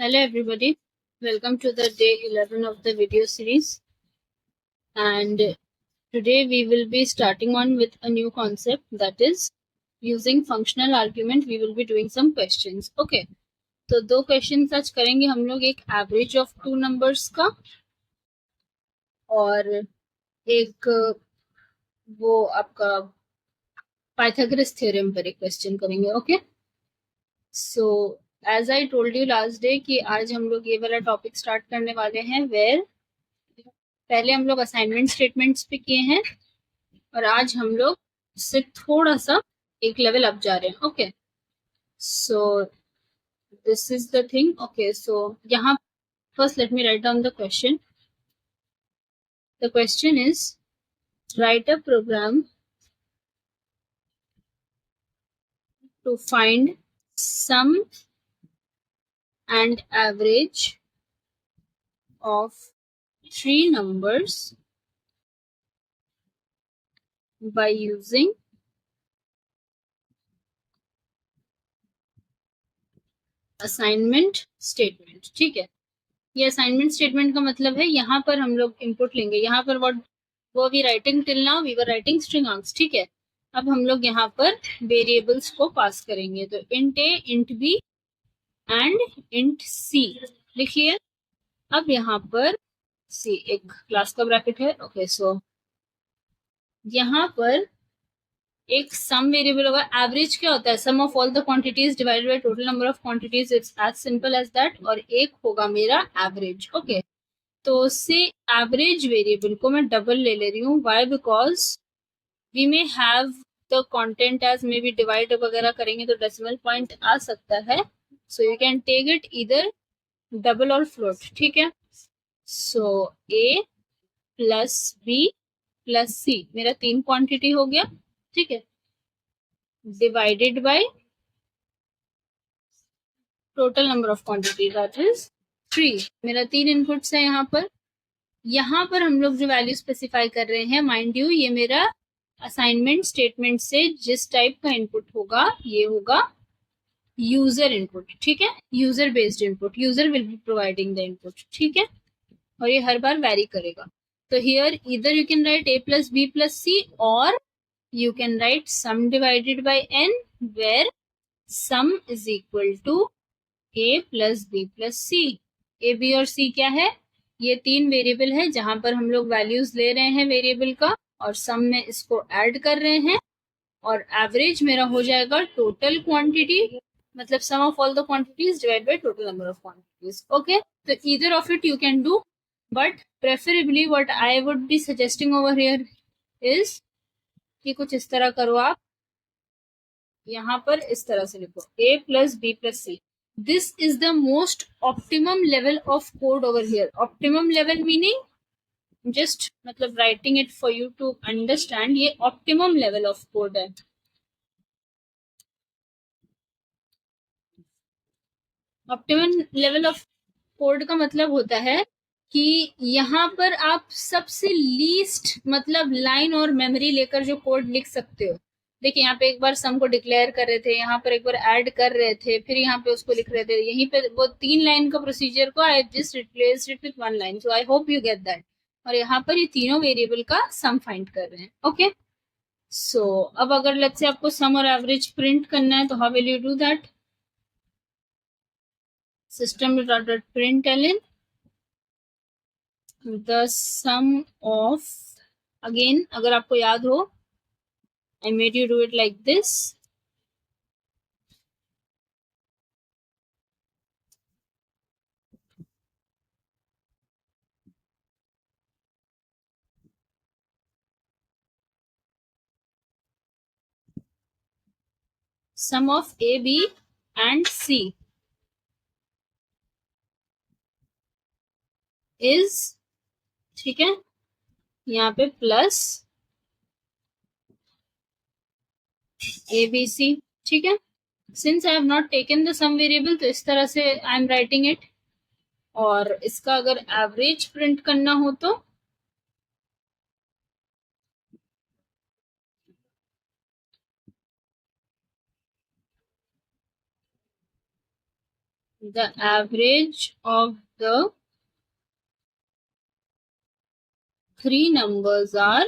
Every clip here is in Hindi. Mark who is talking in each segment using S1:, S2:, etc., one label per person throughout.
S1: Hello everybody, welcome to the day 11 of the video series, and today we will be starting on with a new concept, that is using functional argument. We will be doing some questions. Okay, तो दो क्वेश्चन आज करेंगे हम लोग, एक एवरेज ऑफ टू नंबर्स का और एक वो आपका पाइथागोरस थ्योरम पर एक क्वेश्चन करेंगे. Okay, so as I told you last day कि आज हम लोग ये वाला टॉपिक स्टार्ट करने वाले हैं वेयर पहले हम लोग असाइनमेंट स्टेटमेंट्स पे किए हैं और आज हम लोग से थोड़ा सा एक लेवल अप जा रहे हैं. Okay, so this is the thing. Okay, so यहाँ first let me write down the question. The question is write a program to find sum and average of three numbers by using assignment statement. ठीक है, ये असाइनमेंट स्टेटमेंट का मतलब है यहाँ पर हम लोग इनपुट लेंगे. यहाँ पर वो we writing till now we were writing string args. ठीक है, अब हम लोग यहाँ पर वेरिएबल्स को पास करेंगे. तो int a, int b and int c लिखिए. अब यहाँ पर सी एक क्लास का ब्रैकेट है. ओके, सो यहाँ पर एक सम वेरिएबल होगा. एवरेज क्या होता है? Sum of all the quantities divided by total number of quantities. It's as simple as that. और एक होगा मेरा एवरेज. ओके, तो से एवरेज वेरिएबल को मैं डबल ले रही हूँ. Why? Because we may have the content as may be divide वगैरह करेंगे तो डेसिमल पॉइंट आ सकता है. So you can take it इधर डबल और फ्लोट. ठीक है, so A plus B plus C मेरा तीन क्वांटिटी हो गया. ठीक है, divided by total number of quantity that is 3. मेरा तीन इनपुट्स है यहाँ पर. यहाँ पर हम लोग जो वैल्यू स्पेसिफाई कर रहे हैं, माइंड यू ये मेरा असाइनमेंट स्टेटमेंट से जिस टाइप का इनपुट होगा ये होगा यूजर इनपुट. ठीक है, user based input. User will be providing the input. ठीक है, और ये हर बार वैरी करेगा. तो हियर इधर you can write a plus B plus c और you can write sum divided by n where sum is equal to a plus b plus c. a, b और c क्या है? ये तीन वेरिएबल है जहां पर हम लोग वैल्यूज ले रहे हैं वेरिएबल का और सम में इसको ऐड कर रहे हैं. और एवरेज मेरा हो जाएगा टोटल क्वांटिटी, मतलब sum of all the quantities divide by total number of quantities. Okay, तो either of it you can do, but preferably what I would be suggesting over here is कि कुछ इस तरह करो. आप यहाँ पर इस तरह से लिखो a plus B plus c. This is the most optimum level of code over here. Optimum level meaning just मतलब writing it for you to understand. ये ऑप्टिमम लेवल ऑफ कोड है. ऑप्टिमम लेवल ऑफ कोड का मतलब होता है कि यहाँ पर आप सबसे लीस्ट मतलब लाइन और मेमोरी लेकर जो कोड लिख सकते हो. देखिए यहाँ पे एक बार सम को डिक्लेयर कर रहे थे, यहाँ पर एक बार ऐड कर रहे थे, फिर यहाँ पे उसको लिख रहे थे. यहीं पे वो तीन लाइन का प्रोसीजर को I just replaced it with one line. So I hope you get that. और यहाँ पर ये तीनों वेरिएबल का सम फाइंड कर रहे हैं. ओके, सो अब अगर लेट्स से आपको सम और एवरेज प्रिंट करना है तो how will you do that? system.println the sum of, again अगर आपको याद हो I made you do it like this. Sum of A, B and C is, ठीक है, यहाँ पे प्लस ABC. ठीक है, since I have not taken the sum variable तो इस तरह से I am writing it. और इसका अगर एवरेज प्रिंट करना हो तो the average of the three numbers are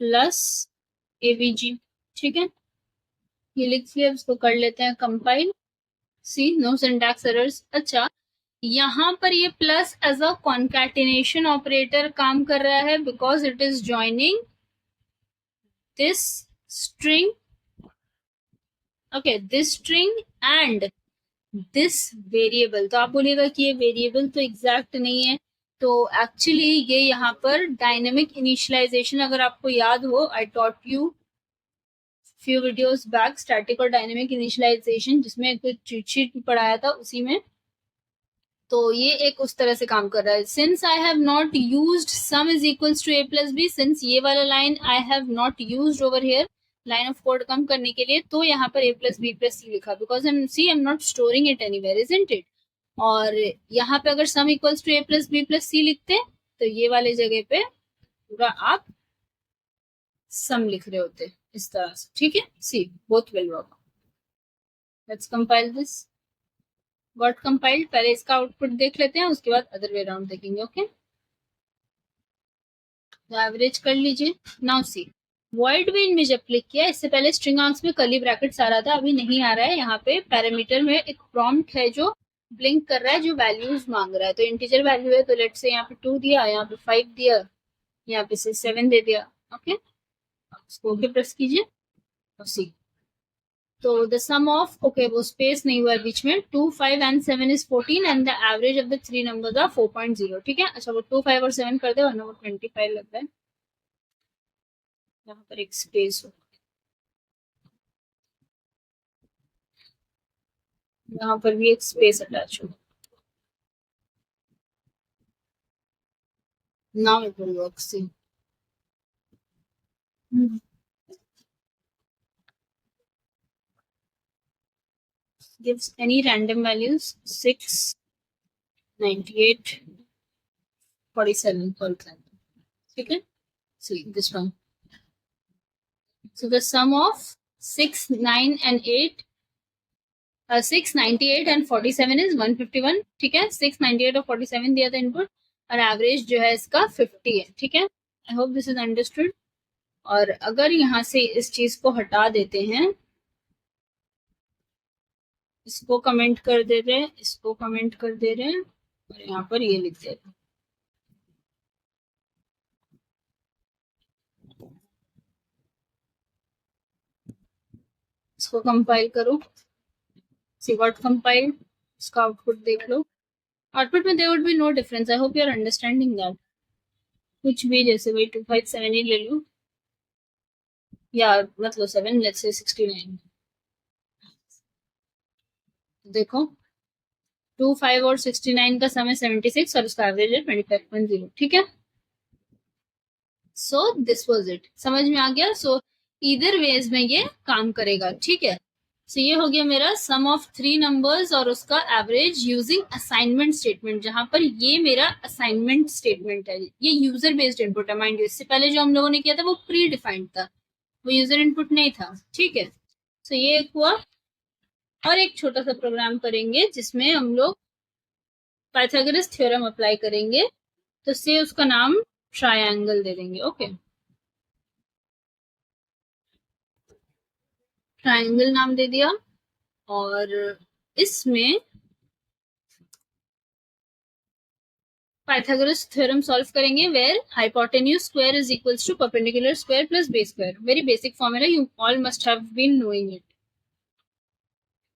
S1: plus ABG। ठीक है, ये लिख लिया, इसको कर लेते हैं compile. See no syntax errors. अच्छा, यहाँ पर ये plus as a concatenation operator काम कर रहा है because it is joining this string, okay, this string and this variable. तो आप बोलिएगा कि ये वेरिएबल तो एग्जैक्ट नहीं है, तो एक्चुअली ये यहाँ पर डायनेमिक इनिशियलाइजेशन, अगर आपको याद हो, I taught you few videos back static और डायनेमिक इनिशियलाइजेशन, जिसमें कुछ चीट शीट पढ़ाया था उसी में। तो ये एक उस तरह से काम कर रहा है। Since I have not used sum is equals to a plus b, since ये वाला line I have not used over here line of code कम करने के लिए, तो यहाँ पर a प्लस बी प्लस सी लिखा because I am not storing it anywhere, isn't it. और यहाँ पे अगर sum equals to a plus B plus c लिखते तो ये वाले जगह पे पूरा आप सम लिख रहे होते इस तरह से। ठीक है, see both will work. Let's compile this. Got compiled. पहले इसका आउटपुट देख लेते हैं, उसके बाद अदर वे अराउंड देखेंगे। ओके, एवरेज कर लीजिए। नाउ सी वॉइड मेन में जब क्लिक किया, इससे पहले स्ट्रिंग आर्क्स में कर्ली ब्रैकेट्स आ रहा था, अभी नहीं आ रहा है। यहाँ पे पैरामीटर में एक प्रॉम्प्ट है जो ब्लिंक कर रहा है, जो वैल्यूज मांग रहा है। तो इंटीजर वैल्यू है, तो लेट से यहाँ पे 2 दिया, यहाँ पे 5 दिया, यहाँ पे से 7 दे दिया। ओके, इसको ओके प्रेस कीजिए और सी। तो द सम ऑफ, ओके वो स्पेस नहीं हुआ बीच में, 2, 5 and 7 is 14 and the average of the three numbers are 4.0। ठीक है, अच्छा वो 2, 5 और 7 कर दे, वरना वो 25 लगता है। यहाँ पर एक स्पेस हो, यहाँ पर भी एक स्पेस अटैच हो। Now it will work. See gives any random values 6, 98, 47 for example. ठीक है, see this one. So the sum of 6, 9 and 8, 6, 98 and 47 is 151। ठीक है, 6, 98 और 47 दिया था इनपुट, और एवरेज जो है इसका 50 है। ठीक है, I hope this is understood. और अगर यहाँ से इस चीज को हटा देते हैं, इसको कमेंट कर दे रहे हैं, इसको कमेंट कर दे रहे हैं, और यहाँ पर ये लिख दे रहे हैं। इसको कंपाइल करो। सी व्हाट कंपाइल, इसका आउटपुट देख लो। आउटपुट में there would be no difference. I hope you are understanding that. कुछ भी, जैसे वही 257 ही ले लो, या मतलब 7, लेट्स से 69। देखो 2, 5 और 69 का समय 76 और उसका एवरेज है 25.0। ठीक है, सो दिस वाज इट। समझ में आ गया? सो ईदर वेज में ये काम करेगा। ठीक है, सो ये हो गया मेरा सम ऑफ थ्री नंबर्स और उसका एवरेज यूजिंग असाइनमेंट स्टेटमेंट, जहां पर ये मेरा असाइनमेंट स्टेटमेंट है। ये यूजर बेस्ड इनपुट है, माइंड यू। इससे पहले जो हम लोगों ने किया था वो प्री डिफाइंड था, वो यूजर इनपुट नहीं था। ठीक है, सो ये एक हुआ। और एक छोटा सा प्रोग्राम करेंगे जिसमें हम लोग पाइथागोरस थ्योरम अप्लाई करेंगे, तो से उसका नाम ट्रायंगल दे देंगे। ओके, ट्रायंगल नाम दे दिया। और इसमें पाइथागोरस थ्योरम सॉल्व करेंगे, where hypotenuse square is equals to perpendicular square plus base square. Very basic formula, you all must have been knowing it.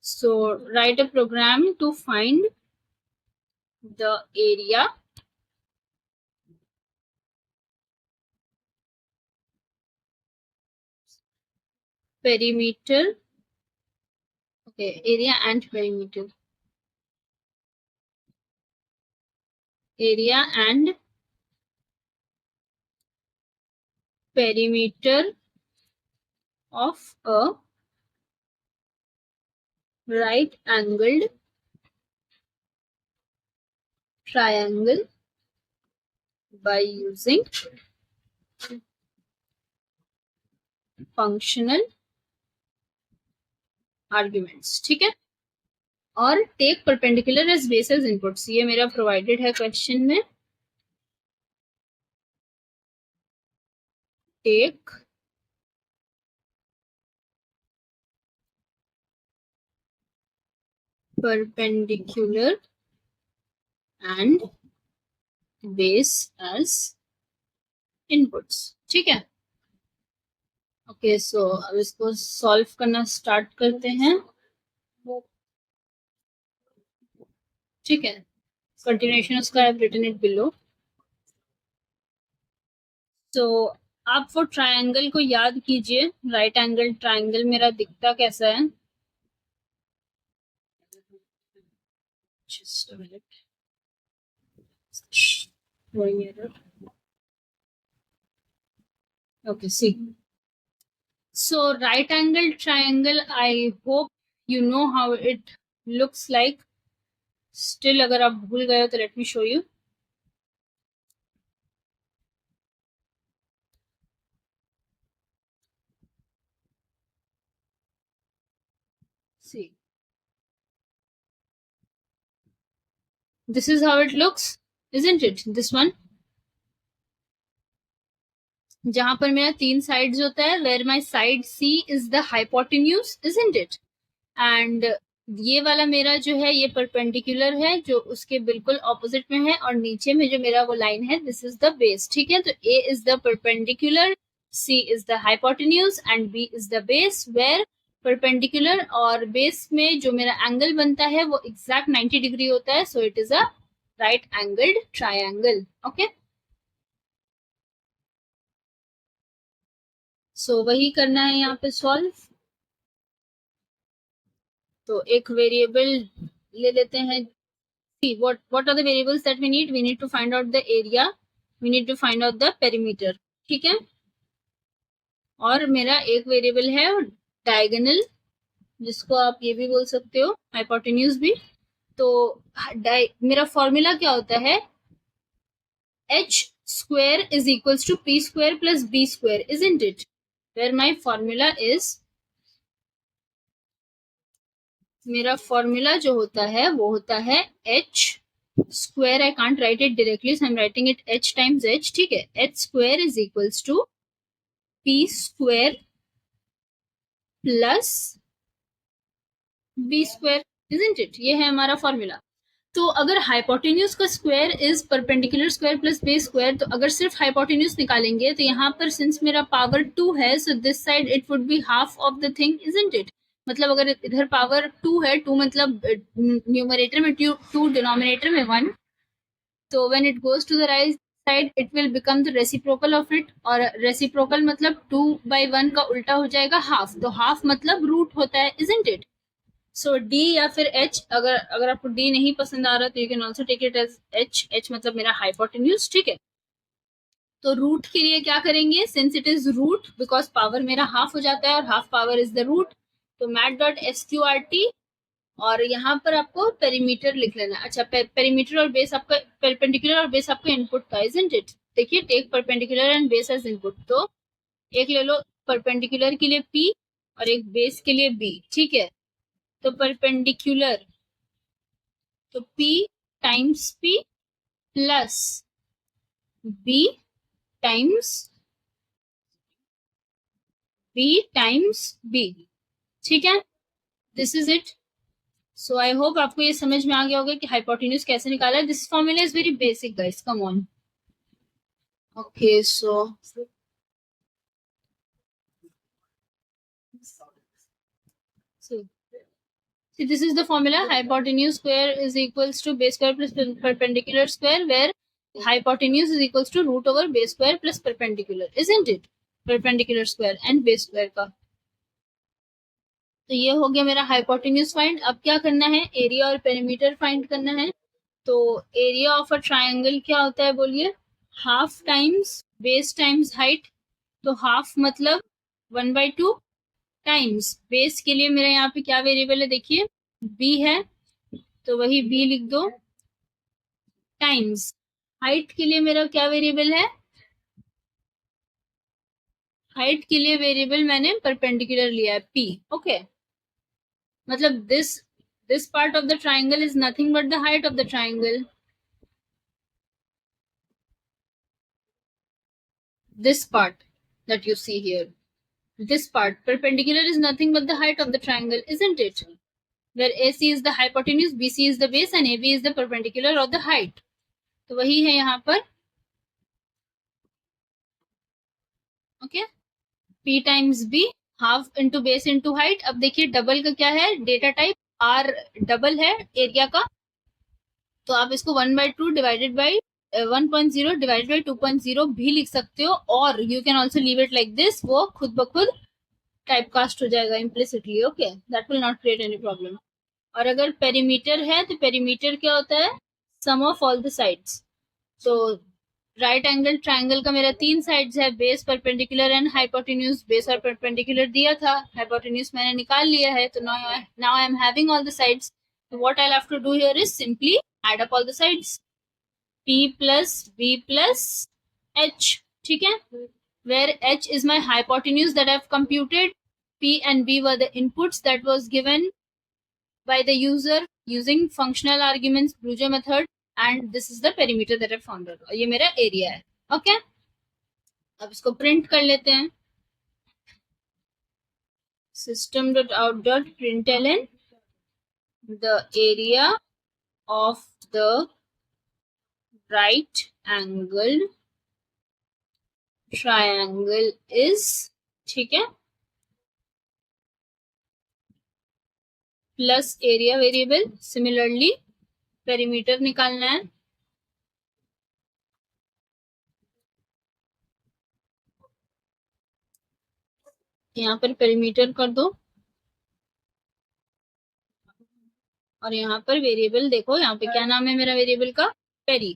S1: So write a program to find the area perimeter, okay, area and perimeter, area and perimeter of a right angled triangle by using functional arguments, ठीक है। और take perpendicular as base as inputs, ये मेरा प्रोवाइडेड है क्वेश्चन में। Take perpendicular and base as inputs, ठीक है। ओके, सो अब इसको सॉल्व करना स्टार्ट करते हैं, ठीक है। कंटिन्यूएशन उसका I have written it below. तो आप वो ट्रायंगल को याद कीजिए, राइट एंगल ट्रायंगल मेरा दिखता कैसा है। Just a minute. Showing error. Okay, see. So right angle triangle, I hope you know how it looks like. Still अगर आप भूल गए हो तो let me show you. See. This is how it looks, isn't it? This one. जहां पर मेरा 3 साइड्स होता है, where my side C is the hypotenuse, isn't it? And ये वाला मेरा जो है ये परपेंडिकुलर है, जो उसके बिल्कुल ऑपोजिट में है, और नीचे में जो मेरा वो लाइन है, दिस इज द बेस, ठीक है। तो A is the perpendicular, C is the hypotenuse and B is the base, where perpendicular और बेस में जो मेरा एंगल बनता है वो एग्जैक्ट 90 डिग्री होता है, so it is a right angled triangle, okay. So वही करना है यहाँ पे सॉल्व। तो एक वेरिएबल ले लेते हैं। what are the variables that we need? We need to find out the area, we need to find out the perimeter, ठीक है। और मेरा एक वेरिएबल है डायगोनल, जिसको आप ये भी बोल सकते हो हाइपोटेन्यूज भी। तो मेरा फॉर्मूला क्या होता है, h square is equals to p square plus b square, isn't it? Where my formula is, मेरा फॉर्मूला जो होता है वो होता है h square, I can't write it directly, so I'm writing it h times h, ठीक है। h square is equals to p square plus b square, isn't it? ये है हमारा फॉर्मूला। तो अगर हाइपोटेन्यूज का square is perpendicular square plus base square, तो अगर सिर्फ हाइपोटेन्यूज निकालेंगे तो यहाँ पर सिंस मेरा पावर 2 है, so this side it would be half of the thing, isn't it? मतलब अगर इधर पावर 2 है, 2 मतलब न्यूमरेटर में 2, डिनोमिनेटर में 1, तो when it goes to the right side it will become the reciprocal of it, और रेसिप्रोकल मतलब 2/1 का उल्टा हो जाएगा हाफ, तो हाफ मतलब रूट होता है, इजंट इट? सो डी या फिर एच, अगर आपको डी नहीं पसंद आ रहा तो you can also take it as H, H मतलब मेरा हाइपोटेन्यूज, ठीक है। तो रूट के लिए क्या करेंगे, since it is root, because power मेरा हाफ हो जाता है और half power is the root, तो मैट डॉट SQRT, और यहाँ पर आपको पेरीमीटर लिख लेना। अच्छा, पेरीमीटर और बेस आपका, परपेंडिकुलर और बेस आपका इनपुट का, इजंट इट? देखिए, take perpendicular and base as input, तो एक ले लो परपेंडिकुलर के लिए P और एक बेस के लिए B, ठीक है। तो परपेंडिकुलर, तो P times P plus B times B, ठीक है। This is it. So I hope आपको ये समझ में आ गया होगा कि हाइपोटेन्यूज कैसे निकाला है। This formula is very basic guys, come on. Okay, so this is the formula, hypotenuse square is equals to base square plus perpendicular square, where hypotenuse is equals to root over base square plus perpendicular, isn't it? Perpendicular square and base square का। तो ये हो गया मेरा हाइपोटेन्यूज फाइंड। अब क्या करना है, एरिया और पेरीमीटर फाइंड करना है। तो एरिया ऑफ अ ट्रायंगल क्या होता है बोलिए, half times base times height, तो हाफ मतलब 1/2 टाइम्स बेस के लिए मेरा यहाँ पे क्या वेरिएबल है, देखिए b है, तो वही b लिख दो, टाइम्स हाइट के लिए मेरा क्या वेरिएबल है, हाइट के लिए वेरिएबल मैंने परपेंडिकुलर लिया है p, ओके। मतलब this part of the triangle is nothing but the height of the triangle. This part that you see here, this part perpendicular is nothing but the height of the triangle, isn't it? Where AC is the hypotenuse, BC is the base and AB is the perpendicular or the height. तो वही है यहाँ पर. Okay, P times B half into base into height. अब देखिए डबल का क्या है, डेटा टाइप R डबल है एरिया का, तो आप इसको 1/2 डिवाइडेड बाई 1.0 डिवाइडेड बाई 2.0 भी लिख सकते हो, और you can also leave it like this. वो खुद ब खुद टाइप कास्ट हो जाएगा implicitly. Okay, that will not create any problem. और अगर पेरीमीटर है तो पेरीमीटर क्या होता है, sum of all the sides. तो राइट एंगल ट्राइंगल का मेरा 3 साइड्स है, base, perpendicular and hypotenuse. Base और परपेंडिकुलर दिया था, हाइपोटेन्यूज मैंने निकाल लिया है. तो now I am having all the sides. What I have to do here is simply add up all the sides. P plus B plus H. ठीक है, where H is my hypotenuse that I've computed. P and B were the inputs that was given by the user using functional arguments, Bluger method, and this is the perimeter that I found out. और ये मेरा एरिया है. ओके, अब इसको प्रिंट कर लेते हैं. system.out.println the area of the right angled triangle is, ठीक है, plus area variable. Similarly perimeter निकालना है. यहाँ पर पेरीमीटर कर दो, और यहाँ पर वेरिएबल देखो, यहाँ पे क्या नाम है मेरा वेरिएबल का, peri.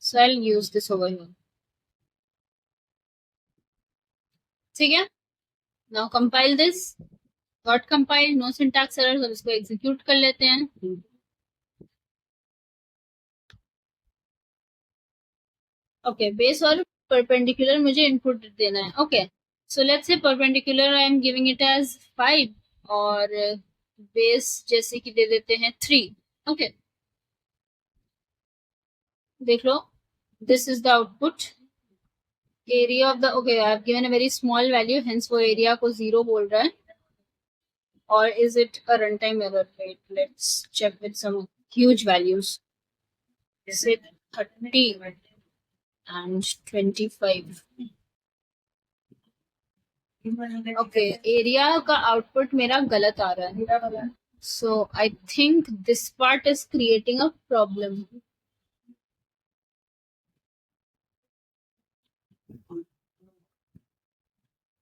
S1: So I'll use this over here. ठीक है, now compile this. Got compiled, no syntax errors. अब इसको एग्जीक्यूट कर लेते हैं. ओके, बेस और परपेंडिकुलर मुझे इनपुट देना है. Okay, so let's say perpendicular I am giving it as 5 और बेस जैसे कि दे देते हैं 3. ओके, देख लो, this is the output. area of the, okay, I have given a very small value, hence वो area को 0 बोल रहा है. Or is it a runtime error? Wait, let's check with some huge values. Is it 30 and 25? Okay, area का output मेरा गलत आ रहा है. So I think this part is creating a problem.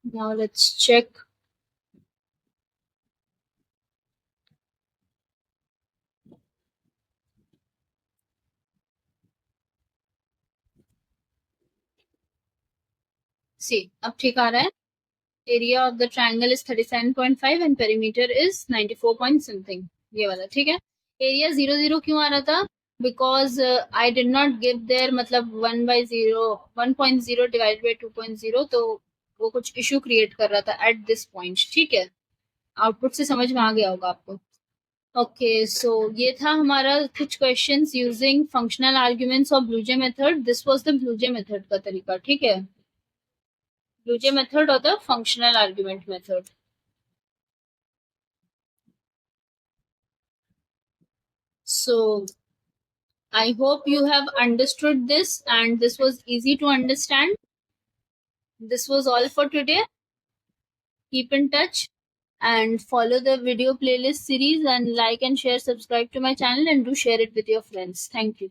S1: Now let's check. See, अब ठीक आ रहा है. Area of the triangle is 37.5 and perimeter is 94 point something. ये वाला ठीक है. Area 0 क्यों आ रहा था? Because I did not give there, मतलब 1/0 divided by 2.0, तो वो कुछ इशू क्रिएट कर रहा था at this point. ठीक है, आउटपुट से समझ में आ गया होगा आपको. ओके, सो ये था हमारा कुछ क्वेश्चंस यूजिंग फंक्शनल आर्ग्यूमेंट्स और BlueJ method. This was the BlueJ method का तरीका. ठीक है, Bluger method or the functional argument method. So I hope you have understood this and this was easy to understand. This was all for today. Keep in touch and follow the video playlist series and like and share, subscribe to my channel and do share it with your friends. Thank you.